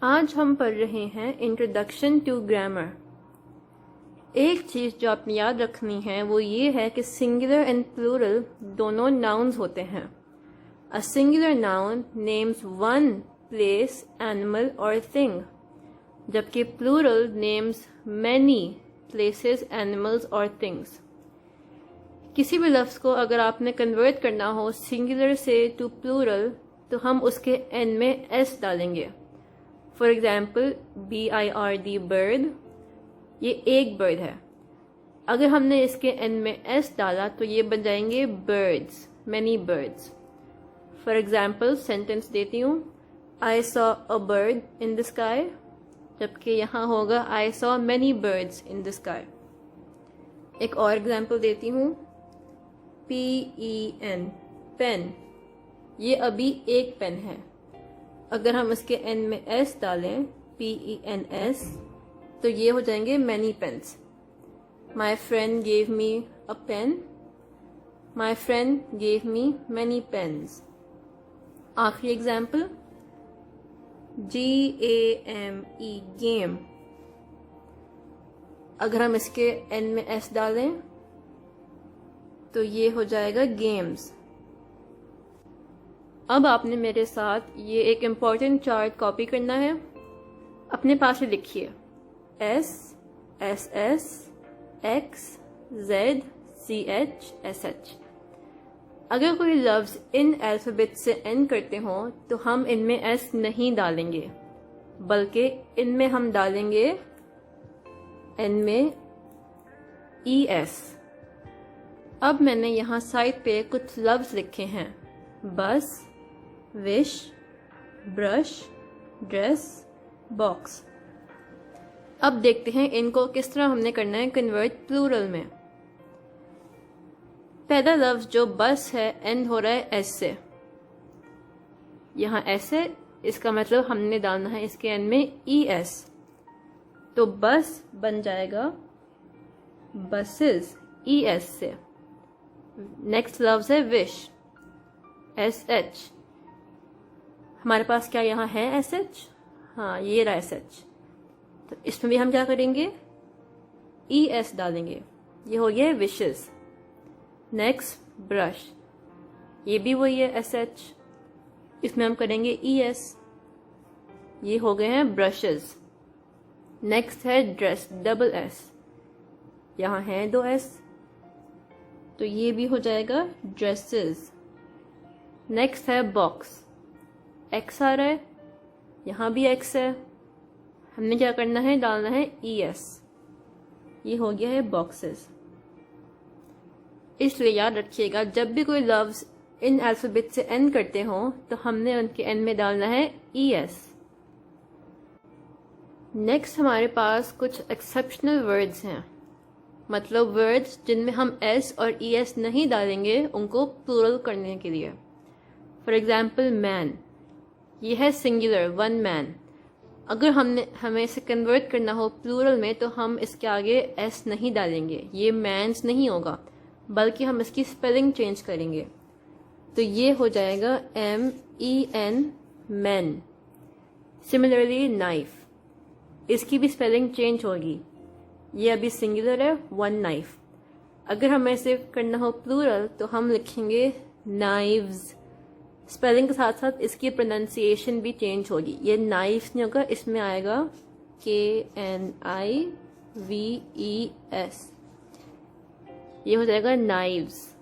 आज हम पढ़ रहे हैं इंट्रोडक्शन टू ग्रामर। एक चीज़ जो आपने याद रखनी है वो ये है कि सिंगुलर एंड प्लूरल दोनों नाउन्स होते हैं। A singular noun names one place, animal और थिंग, जबकि plural names many places, animals और थिंग्स। किसी भी लफ्ज़ को अगर आपने कन्वर्ट करना हो सिंगुलर से टू प्लूरल तो हम उसके एंड में एस डालेंगे। फॉर एग्जाम्पल BIRD बर्ड, ये एक बर्ड है। अगर हमने इसके एंड में एस डाला तो ये बन जाएंगे birds, many birds. For example sentence देती हूँ, I saw a bird in the sky, जबकि यहाँ होगा I saw many birds in the sky. एक और एग्जाम्पल देती हूँ, PEN पेन, ये अभी एक पेन है। अगर हम इसके एंड में एस डालें PENS तो ये हो जाएंगे many pens. My friend gave me a pen, my friend gave me many pens. आखिरी एग्जाम्पल GAME गेम, अगर हम इसके एंड में एस डालें तो ये हो जाएगा गेम्स। अब आपने मेरे साथ ये एक इम्पॉर्टेंट चार्ट कॉपी करना है। अपने पास ही लिखिए S, SS, X, Z, CH, SH। अगर कोई लफ्ज़ इन अल्फ़ाबेट से एंड करते हों तो हम इनमें S नहीं डालेंगे, बल्कि इनमें हम डालेंगे एंड में ES। अब मैंने यहाँ साइड पे कुछ लफ्ज़ लिखे हैं, बस, विश, ब्रश, ड्रेस, बॉक्स। अब देखते हैं इनको किस तरह हमने करना है कन्वर्ट प्लूरल में। पहला लफ्ज़ जो बस है एंड हो रहा है एस से, यहाँ एस है, इसका मतलब हमने डालना है इसके एंड में ES, तो बस बन जाएगा बसेस ES से। नेक्स्ट लफ्ज़ है विश, SH। हमारे पास क्या यहाँ है SH? हाँ, ये रहा SH। तो इसमें भी हम क्या करेंगे, ES डालेंगे, ये हो गया विशेस। नेक्स्ट ब्रश, ये भी वही है SH, इसमें हम करेंगे ES, ये हो गए हैं ब्रशेस। नेक्स्ट है ड्रेस, डबल S, यहाँ है 2 S, तो ये भी हो जाएगा ड्रेसेस। नेक्स्ट है बॉक्स, X आ रहा है, यहाँ भी X है, हमने क्या करना है, डालना है ES, ये हो गया है बॉक्सेस। इसलिए याद रखिएगा जब भी कोई लफ्ज़ इन अल्फ़ाबेट से एंड करते हों तो हमने उनके एंड में डालना है ES। नेक्स्ट हमारे पास कुछ एक्सेप्शनल वर्ड्स हैं, मतलब वर्ड्स जिनमें हम S और ES नहीं डालेंगे उनको प्लूरल करने के लिए। फॉर एग्जाम्पल मैन, ये है सिंगुलर, वन मैन। अगर हमें इसे कन्वर्ट करना हो प्लूरल में तो हम इसके आगे S नहीं डालेंगे, ये मैन्स नहीं होगा, बल्कि हम इसकी स्पेलिंग चेंज करेंगे, तो ये हो जाएगा MEN मैन। सिमिलरली नाइफ, इसकी भी स्पेलिंग चेंज होगी, ये अभी सिंगुलर है, वन नाइफ। अगर हमें इसे करना हो प्लूरल तो हम लिखेंगे नाइव्स, स्पेलिंग के साथ साथ इसकी प्रोनाउंसिएशन भी चेंज होगी, ये नाइफ्स नहीं होगा, इसमें आएगा KNIVES, ये हो जाएगा नाइव्स।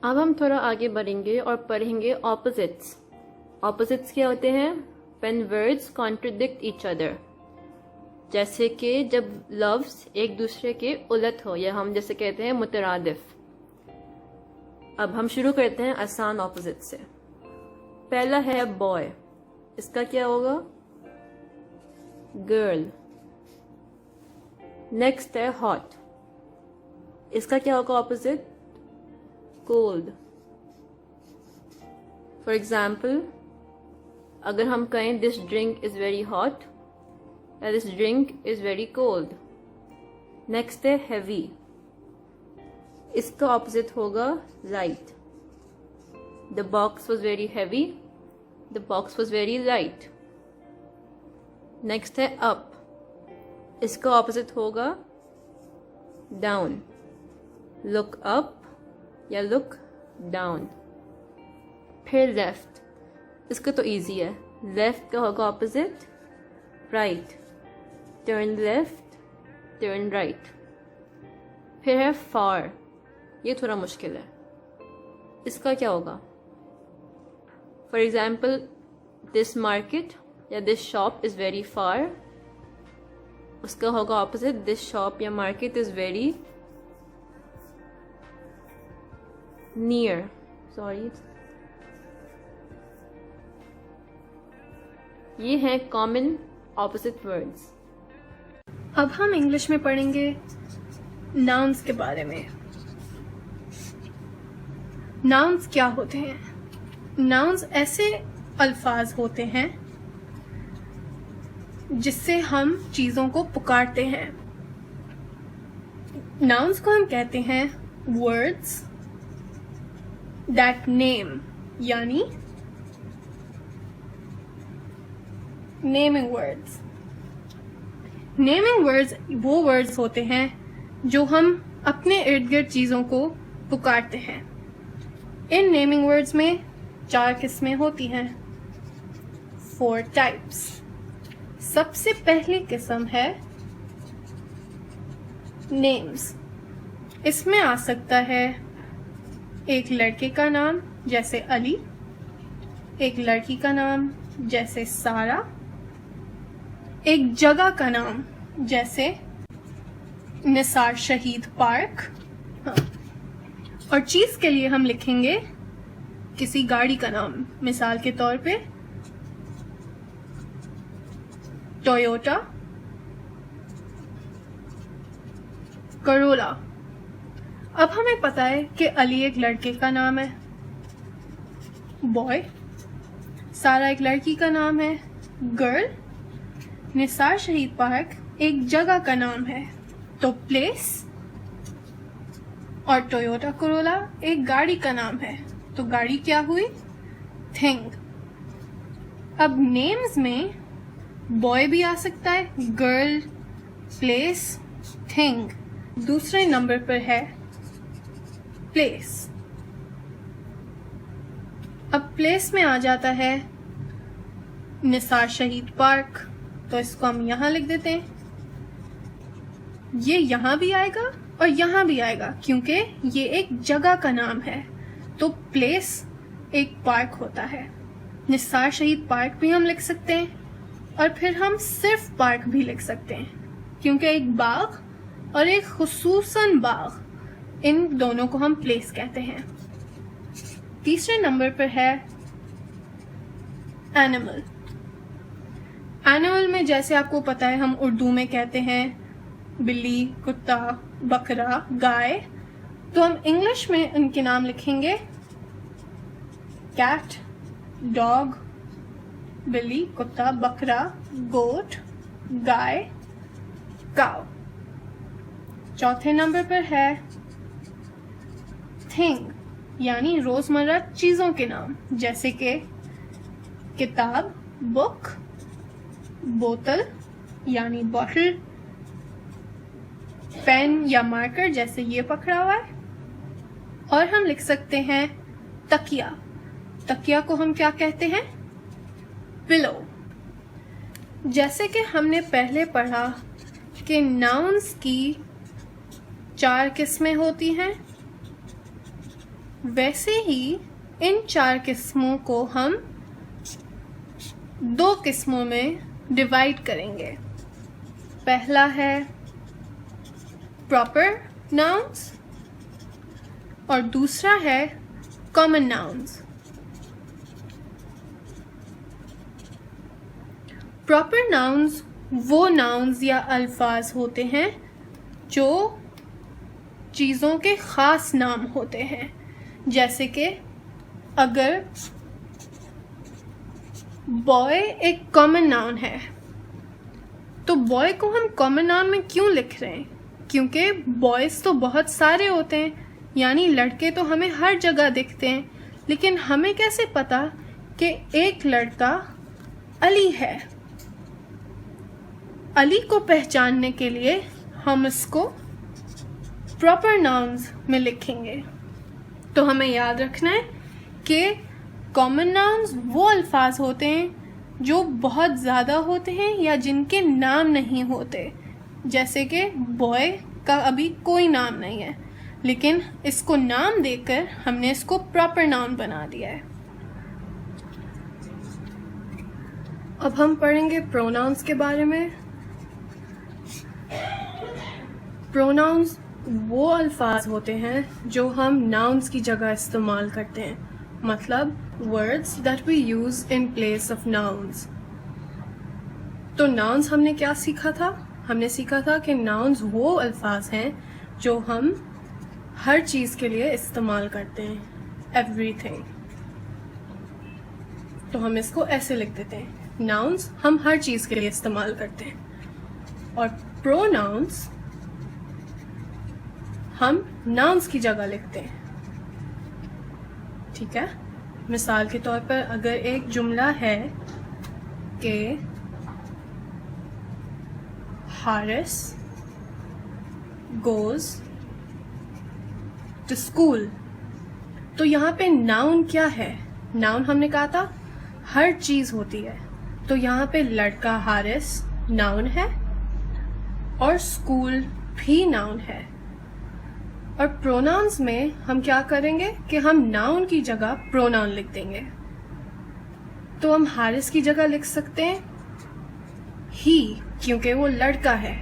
अब हम थोड़ा आगे बढ़ेंगे और पढ़ेंगे ऑपोजिट्स। ऑपोजिट्स क्या होते हैं? When words contradict each other, जैसे कि जब लफ्ज़ एक दूसरे के उलट हो, या हम जैसे कहते हैं मुतरादिफ। अब हम शुरू करते हैं आसान ऑपोजिट से। पहला है बॉय, इसका क्या होगा? गर्ल। नेक्स्ट है हॉट, इसका क्या होगा ऑपोजिट? कोल्ड। फॉर एग्जाम्पल अगर हम कहें this drink is very hot या this drink is very cold. Next है हैवी, इसका ऑपोजिट होगा light. The box was very heavy, the box was very light. Next है अप, इसका ऑपोजिट होगा डाउन। लुक अप या लुक डाउन। फिर left, इसका तो इजी है, लेफ्ट का होगा opposite right. Turn left, turn right. फिर है फार, ये थोड़ा मुश्किल है, इसका क्या होगा? फॉर एग्जाम्पल दिस मार्केट या this shop is very far, उसका होगा ऑपोजिट दिस शॉप या market is very near. Sorry, ये हैं कॉमन ऑपोजिट वर्ड्स। अब हम इंग्लिश में पढ़ेंगे नाउन्स के बारे में। नाउन्स क्या होते हैं? नाउन्स ऐसे अल्फाज होते हैं जिससे हम चीजों को पुकारते हैं। नाउन्स को हम कहते हैं वर्ड्स दैट नेम, यानी नेमिंग वर्ड्स। नेमिंग वर्ड्स वो वर्ड्स होते हैं जो हम अपने इर्द गिर्द चीजों को पुकारते हैं। इन नेमिंग वर्ड्स में 4 किस्में होती हैं, 4 टाइप्स। सबसे पहली किस्म है नेम्स। इसमें आ सकता है एक लड़के का नाम जैसे अली, एक लड़की का नाम जैसे सारा, एक जगह का नाम जैसे निसार शहीद पार्क, और चीज के लिए हम लिखेंगे किसी गाड़ी का नाम, मिसाल के तौर पे टोयोटा करोला। अब हमें पता है कि अली एक लड़के का नाम है, बॉय। सारा एक लड़की का नाम है, गर्ल। निसार शहीद पार्क एक जगह का नाम है, तो प्लेस। और टोयोटा कोरोला एक गाड़ी का नाम है, तो गाड़ी क्या हुई? थिंग। अब नेम्स में बॉय भी आ सकता है, गर्ल, प्लेस, थिंग। दूसरे नंबर पर है प्लेस। अब प्लेस में आ जाता है निसार शहीद पार्क, तो इसको हम यहां लिख देते हैं। ये यहां भी आएगा और यहां भी आएगा क्योंकि ये एक जगह का नाम है, तो प्लेस एक पार्क होता है। निसार शहीद पार्क भी हम लिख सकते हैं, और फिर हम सिर्फ पार्क भी लिख सकते हैं क्योंकि एक बाग और एक खुसूसन बाग, इन दोनों को हम प्लेस कहते हैं। तीसरे नंबर पर है एनिमल। एनिमल में जैसे आपको पता है हम उर्दू में कहते हैं बिल्ली, कुत्ता, बकरा, गाय, तो हम इंग्लिश में उनके नाम लिखेंगे कैट, डॉग, बिल्ली, कुत्ता, बकरा, गोट, गाय, काउ। चौथे नंबर पर है थिंग, यानी रोजमर्रा चीजों के नाम, जैसे कि किताब, बुक, बोतल यानी बॉटल, पेन या मार्कर जैसे ये पकड़ा हुआ है, और हम लिख सकते हैं तकिया। तकिया को हम क्या कहते हैं? पिलो। जैसे कि हमने पहले पढ़ा कि नाउन्स की 4 किस्में होती हैं, वैसे ही इन 4 किस्मों को हम 2 किस्मों में डिवाइड करेंगे। पहला है प्रॉपर नाउन्स और दूसरा है कॉमन नाउन्स। प्रॉपर नाउन्स वो नाउन्स या अल्फाज होते हैं जो चीज़ों के ख़ास नाम होते हैं। जैसे कि अगर बॉय एक कॉमन नाउन है, तो बॉय को हम कॉमन नाउन में क्यों लिख रहे हैं? क्योंकि बॉयज़ तो बहुत सारे होते हैं, यानी लड़के तो हमें हर जगह दिखते हैं, लेकिन हमें कैसे पता कि एक लड़का अली है। अली को पहचानने के लिए हम इसको प्रॉपर नाउन्स में लिखेंगे। तो हमें याद रखना है कि कॉमन नाउन्स वो अल्फाज होते हैं जो बहुत ज़्यादा होते हैं या जिनके नाम नहीं होते। जैसे कि बॉय का अभी कोई नाम नहीं है, लेकिन इसको नाम देकर हमने इसको प्रॉपर नाउन बना दिया है। अब हम पढ़ेंगे प्रोनाउंस के बारे में। प्रोनाउंस वो अल्फाज होते हैं जो हम नाउन्स की जगह इस्तेमाल करते हैं, मतलब words that we use in place of nouns. तो नाउन्स हमने क्या सीखा था? हमने सीखा था कि नाउन्स वो अल्फाज हैं जो हम हर चीज़ के लिए इस्तेमाल करते हैं, एवरीथिंग। तो हम इसको ऐसे लिख देते हैं, नाउन्स हम हर चीज़ के लिए इस्तेमाल करते हैं, और प्रोनाउंस हम नाउन्स की जगह लिखते हैं। ठीक है, मिसाल के तौर पर अगर एक जुमला है कि हारिस गोज टू स्कूल, तो यहाँ पे नाउन क्या है? नाउन हमने कहा था हर चीज होती है, तो यहाँ पे लड़का हारिस नाउन है और स्कूल भी नाउन है। और प्रोनाउंस में हम क्या करेंगे कि हम नाउन की जगह प्रोनाउन लिख देंगे। तो हम हारिस की जगह लिख सकते हैं ही, क्योंकि वो लड़का है।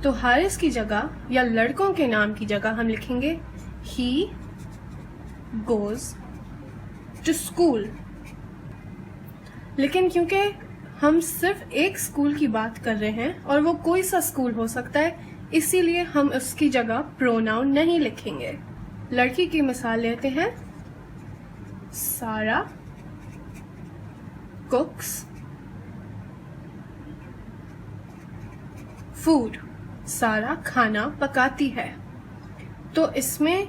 तो हारिस की जगह या लड़कों के नाम की जगह हम लिखेंगे ही गोज टू स्कूल। लेकिन क्योंकि हम सिर्फ एक स्कूल की बात कर रहे हैं और वो कोई सा स्कूल हो सकता है, इसीलिए हम उसकी जगह प्रोनाउन नहीं लिखेंगे। लड़की की मिसाल लेते हैं, सारा कुक्स फूड, सारा खाना पकाती है। तो इसमें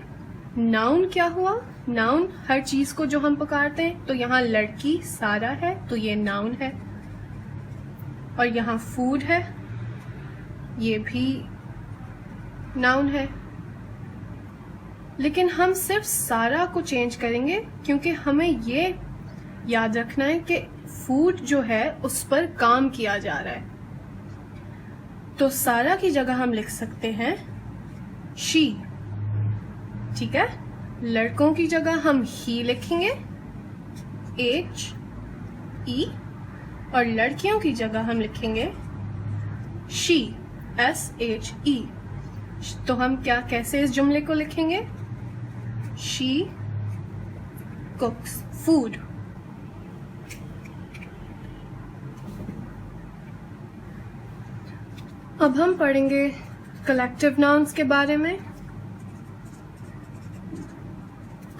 नाउन क्या हुआ? नाउन हर चीज को जो हम पकाते हैं, तो यहाँ लड़की सारा है तो ये नाउन है, और यहाँ फूड है ये भी नाउन है। लेकिन हम सिर्फ सारा को चेंज करेंगे क्योंकि हमें ये याद रखना है कि फूड जो है उस पर काम किया जा रहा है। तो सारा की जगह हम लिख सकते हैं शी। ठीक है, लड़कों की जगह हम ही लिखेंगे HE, और लड़कियों की जगह हम लिखेंगे शी SHE। तो हम क्या कैसे इस जुमले को लिखेंगे? She कुक्स food. अब हम पढ़ेंगे कलेक्टिव नाउन्स के बारे में।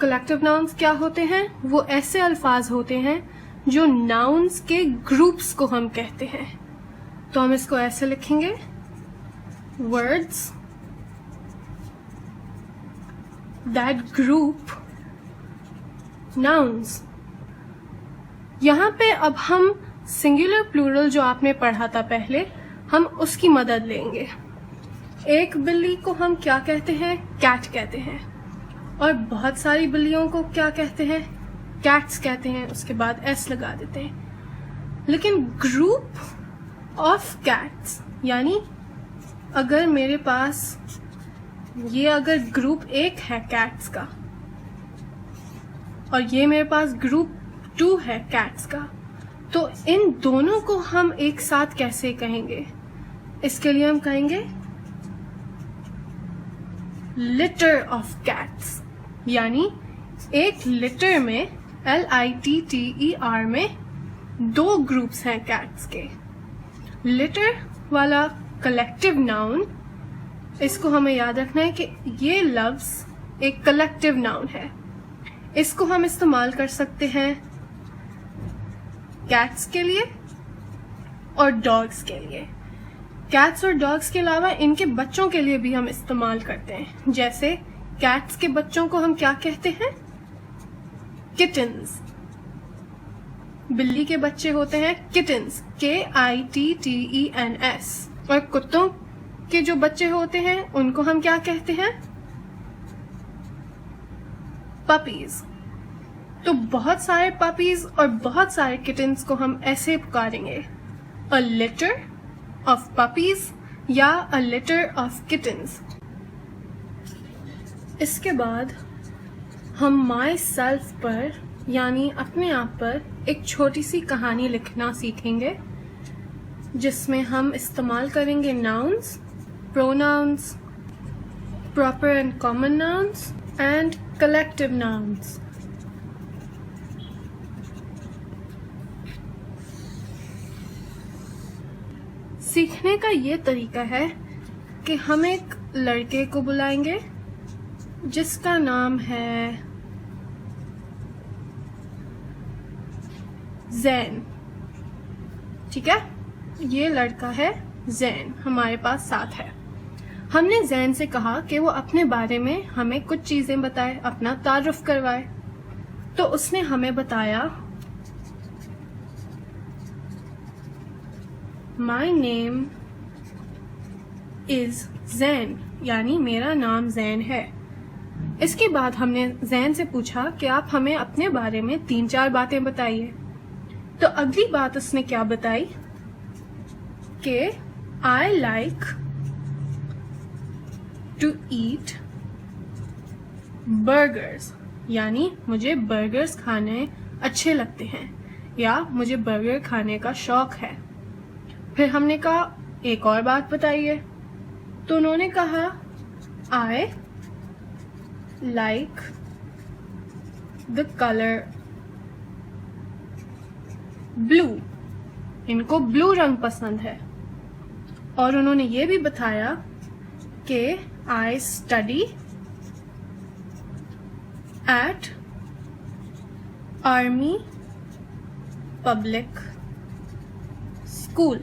कलेक्टिव नाउन्स क्या होते हैं? वो ऐसे अल्फाज होते हैं जो नाउन्स के ग्रुप्स को हम कहते हैं। तो हम इसको ऐसे लिखेंगे, वर्ड्स दैट ग्रुप नाउन्स। यहां पे अब हम सिंगुलर प्लूरल जो आपने पढ़ा था पहले, हम उसकी मदद लेंगे। एक बिल्ली को हम क्या कहते हैं? कैट कहते हैं। और बहुत सारी बिल्लियों को क्या कहते हैं? कैट्स कहते हैं, उसके बाद एस लगा देते हैं। लेकिन ग्रुप ऑफ कैट्स, यानी अगर मेरे पास ये अगर ग्रुप 1 है कैट्स का और ये मेरे पास ग्रुप 2 है कैट्स का, तो इन दोनों को हम एक साथ कैसे कहेंगे? इसके लिए हम कहेंगे लिटर ऑफ कैट्स, यानी एक लिटर में LITTER में 2 ग्रुप्स हैं कैट्स के। लिटर वाला कलेक्टिव नाउन, इसको हमें याद रखना है कि ये लफ्ज एक कलेक्टिव नाउन है। इसको हम इस्तेमाल कर सकते हैं कैट्स के लिए और डॉग्स के लिए। कैट्स और डॉग्स के अलावा इनके बच्चों के लिए भी हम इस्तेमाल करते हैं। जैसे कैट्स के बच्चों को हम क्या कहते हैं? किटन्स। बिल्ली के बच्चे होते हैं किटन्स, KITTENS, और कुत्तों के जो बच्चे होते हैं उनको हम क्या कहते हैं? पपीज। तो बहुत सारे पपीज और बहुत सारे किटन्स को हम ऐसे पुकारेंगे, अ लिटर ऑफ पपीज या अ लिटर ऑफ किटन्स। इसके बाद हम माई सेल्फ पर यानी अपने आप पर एक छोटी सी कहानी लिखना सीखेंगे, जिसमें हम इस्तेमाल करेंगे nouns, pronouns, proper and common nouns and collective nouns. सीखने का ये तरीका है कि हम एक लड़के को बुलाएंगे जिसका नाम है जैन। ठीक है, ये लड़का है जैन, हमारे पास साथ है। हमने जैन से कहा कि वो अपने बारे में हमें कुछ चीजें बताए, अपना तारुफ करवाए। तो उसने हमें बताया, माई नेम इज जैन, यानी मेरा नाम जैन है। इसके बाद हमने जैन से पूछा कि आप हमें अपने बारे में 3-4 बातें बताइए। तो अगली बात उसने क्या बताई कि I like to eat burgers, यानी मुझे बर्गर्स खाने अच्छे लगते हैं या मुझे बर्गर खाने का शौक है। फिर हमने कहा एक और बात बताइए। तो उन्होंने कहा I like the colour blue, इनको ब्लू रंग पसंद है। और उन्होंने ये भी बताया कि आई study at army public school.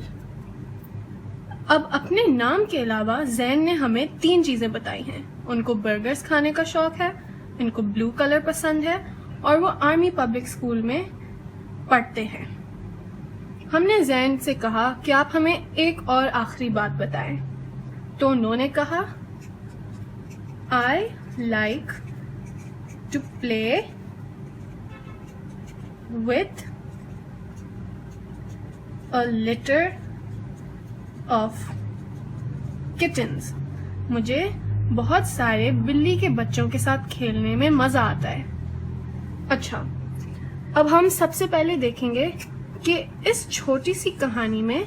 अब अपने नाम के अलावा जैन ने हमें 3 चीजें बताई हैं। उनको बर्गर्स खाने का शौक है, इनको ब्लू कलर पसंद है और वो आर्मी पब्लिक स्कूल में पढ़ते हैं। हमने जैन से कहा कि आप हमें एक और आखिरी बात बताएं। तो उन्होंने कहा I like to play with a litter of kittens, मुझे बहुत सारे बिल्ली के बच्चों के साथ खेलने में मजा आता है। अच्छा, अब हम सबसे पहले देखेंगे कि इस छोटी सी कहानी में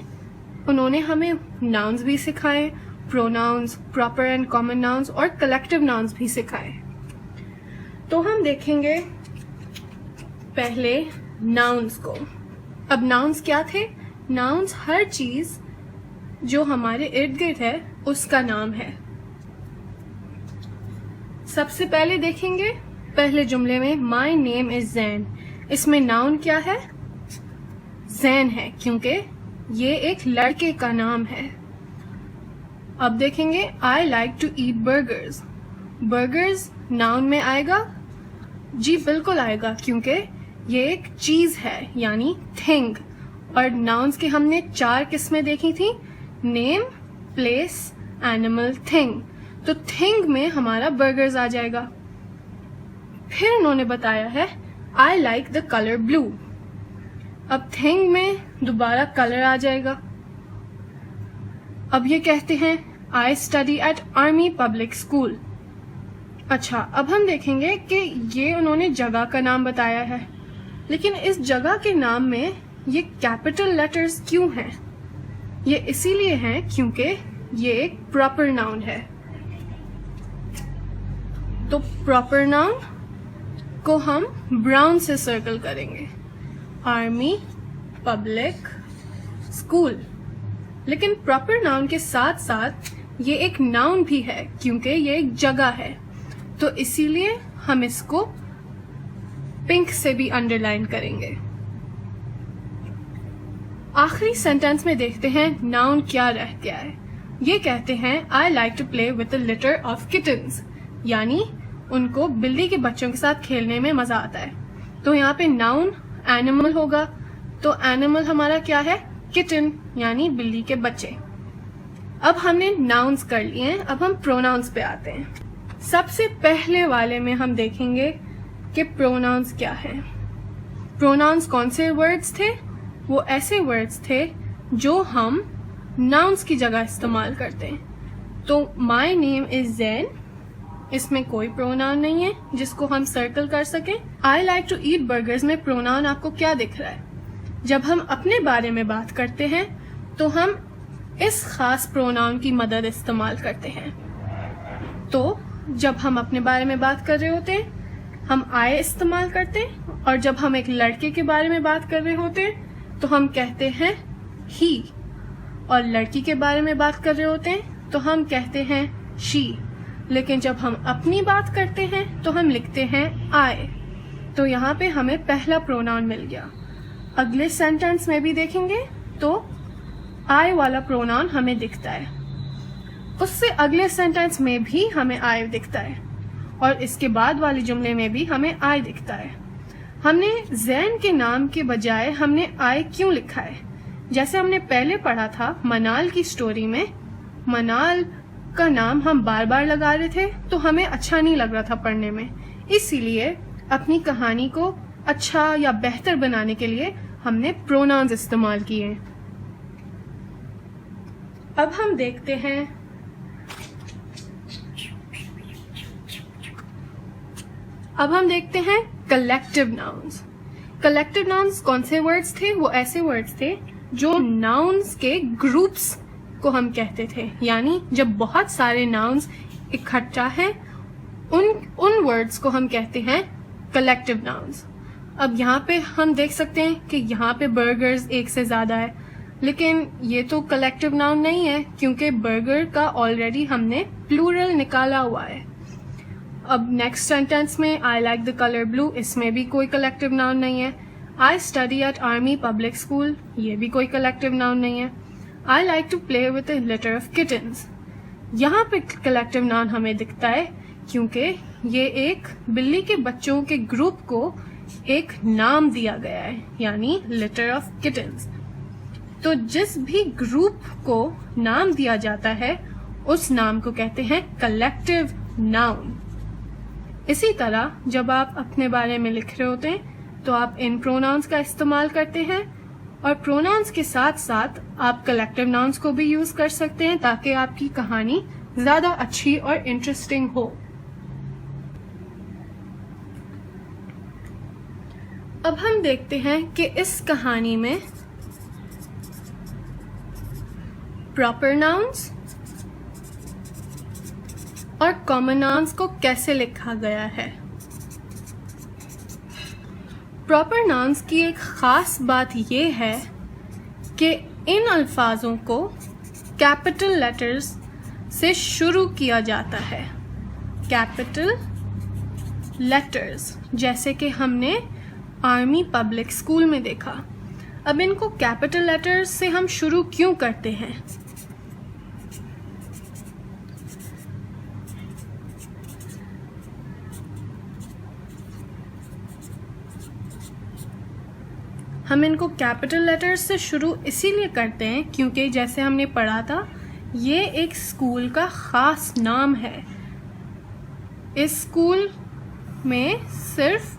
उन्होंने हमें नाउन्स भी सिखाए, pronouns, proper and common nouns और कलेक्टिव नाउन्स भी सिखाए। तो हम देखेंगे पहले नाउन्स को। अब नाउन्स क्या थे? नाउन्स हर चीज जो हमारे इर्द गिर्द है उसका नाम है। सबसे पहले देखेंगे पहले जुमले में माई नेम इज जैन, इसमें नाउन क्या है? जैन है, क्योंकि ये एक लड़के का नाम है। अब देखेंगे I like to eat burgers, burgers noun में आएगा? जी बिल्कुल आएगा, क्योंकि ये एक चीज है यानी थिंग। और नाउन्स की हमने 4 किस्में देखी थी, नेम, प्लेस, एनिमल, थिंग। तो थिंग में हमारा बर्गर्स आ जाएगा। फिर उन्होंने बताया है I like the colour blue, अब थिंग में दोबारा कलर आ जाएगा। अब ये कहते हैं आई study at army public school. अच्छा, अब हम देखेंगे कि ये उन्होंने जगह का नाम बताया है, लेकिन इस जगह के नाम में ये कैपिटल लेटर्स क्यों हैं? ये इसीलिए हैं क्योंकि ये एक प्रॉपर नाउन है। तो प्रॉपर नाउन को हम ब्राउन से सर्कल करेंगे, आर्मी पब्लिक स्कूल। लेकिन प्रॉपर नाउन के साथ साथ ये एक नाउन भी है क्योंकि ये एक जगह है, तो इसीलिए हम इसको पिंक से भी अंडरलाइन करेंगे। आखिरी सेंटेंस में देखते हैं नाउन क्या रह गया है। ये कहते हैं I like to play with a litter of kittens, यानी उनको बिल्ली के बच्चों के साथ खेलने में मजा आता है। तो यहाँ पे नाउन एनिमल होगा, तो एनिमल हमारा क्या है? किटन, यानी बिल्ली के बच्चे। अब हमने नाउन्स कर लिए हैं, अब हम प्रोनाउंस पे आते हैं। सबसे पहले वाले में हम देखेंगे कि प्रोनाउंस क्या है। प्रोनाउंस कौन से वर्ड्स थे? वो ऐसे वर्ड्स थे जो हम नाउन्स की जगह इस्तेमाल करते हैं। तो माई नेम इज जैन, इसमें कोई प्रोनाउन नहीं है जिसको हम सर्कल कर सकें। I like to eat burgers में प्रोनाउन आपको क्या दिख रहा है? जब हम अपने बारे में बात करते हैं तो हम इस खास प्रोनाउन की मदद इस्तेमाल करते हैं। तो जब हम अपने बारे में बात कर रहे होते हैं हम आई इस्तेमाल करते हैं, और जब हम एक लड़के के बारे में बात कर रहे होते हैं तो हम कहते हैं ही, और लड़की के बारे में बात कर रहे होते हैं तो हम कहते हैं शी। लेकिन जब हम अपनी बात करते हैं तो हम लिखते हैं आई। तो यहाँ पे हमें पहला प्रोनाउन मिल गया। अगले सेंटेंस में भी देखेंगे तो आई वाला प्रोनाउन हमें दिखता है, उससे अगले सेंटेंस में भी हमें आई दिखता है, और इसके बाद वाले जुमले में भी हमें आई दिखता है। हमने जैन के नाम के बजाय हमने आई क्यों लिखा है? जैसे हमने पहले पढ़ा था मनाल की स्टोरी में, मनाल का नाम हम बार बार लगा रहे थे तो हमें अच्छा नहीं लग रहा था पढ़ने में, इसीलिए अपनी कहानी को अच्छा या बेहतर बनाने के लिए हमने प्रोनाउंस इस्तेमाल किए। अब हम देखते हैं कलेक्टिव नाउन्स। कलेक्टिव नाउन्स कौन से वर्ड्स थे? वो ऐसे वर्ड्स थे जो नाउन्स के ग्रुप्स को हम कहते थे, यानी जब बहुत सारे नाउन्स इकट्ठा हैं उन वर्ड्स को हम कहते हैं कलेक्टिव नाउन्स। अब यहाँ पे हम देख सकते हैं कि यहाँ पे बर्गर्स एक से ज्यादा है, लेकिन ये तो कलेक्टिव नाउन नहीं है क्योंकि बर्गर का ऑलरेडी हमने प्लूरल निकाला हुआ है। अब नेक्स्ट सेंटेंस में I like the colour blue, इसमें भी कोई कलेक्टिव नाउन नहीं है। I study at army public school, ये भी कोई कलेक्टिव नाउन नहीं है। I like to play with a litter of kittens, यहाँ पे कलेक्टिव नाउन हमें दिखता है क्योंकि ये एक बिल्ली के बच्चों के ग्रुप को एक नाम दिया गया है, यानी लिटर ऑफ किटन्स। तो जिस भी ग्रुप को नाम दिया जाता है उस नाम को कहते हैं कलेक्टिव नाउन। इसी तरह जब आप अपने बारे में लिख रहे होते हैं तो आप इन प्रोनाउंस का इस्तेमाल करते हैं, और प्रोनाउंस के साथ साथ आप कलेक्टिव नाउन्स को भी यूज कर सकते हैं ताकि आपकी कहानी ज्यादा अच्छी और इंटरेस्टिंग हो। अब हम देखते हैं कि इस कहानी में प्रॉपर नाउन्स और कॉमन नाउन्स को कैसे लिखा गया है। प्रॉपर नाउन्स की एक खास बात यह है कि इन अल्फाजों को कैपिटल लेटर्स से शुरू किया जाता है। कैपिटल लेटर्स, जैसे कि हमने आर्मी पब्लिक स्कूल में देखा। अब इनको कैपिटल लेटर्स से हम शुरू क्यों करते हैं? हम इनको कैपिटल लेटर्स से शुरू इसीलिए करते हैं क्योंकि जैसे हमने पढ़ा था ये एक स्कूल का खास नाम है। इस स्कूल में सिर्फ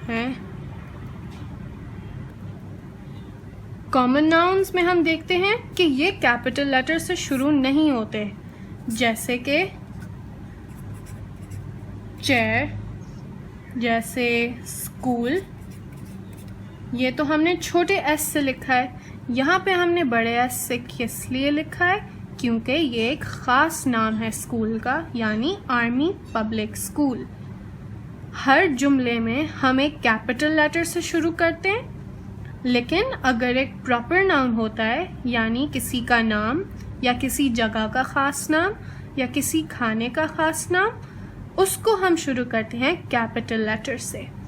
है। कॉमन नाउन्स में हम देखते हैं कि ये कैपिटल लेटर से शुरू नहीं होते, जैसे कि चेयर, जैसे स्कूल, ये तो हमने छोटे एस से लिखा है। यहाँ पे हमने बड़े एस से किस लिए लिखा है? क्योंकि ये एक खास नाम है स्कूल का, यानी आर्मी पब्लिक स्कूल। हर जुमले में हम एक कैपिटल लेटर से शुरू करते हैं, लेकिन अगर एक प्रॉपर नाउन होता है, यानी किसी का नाम या किसी जगह का खास नाम या किसी खाने का खास नाम, उसको हम शुरू करते हैं कैपिटल लेटर से।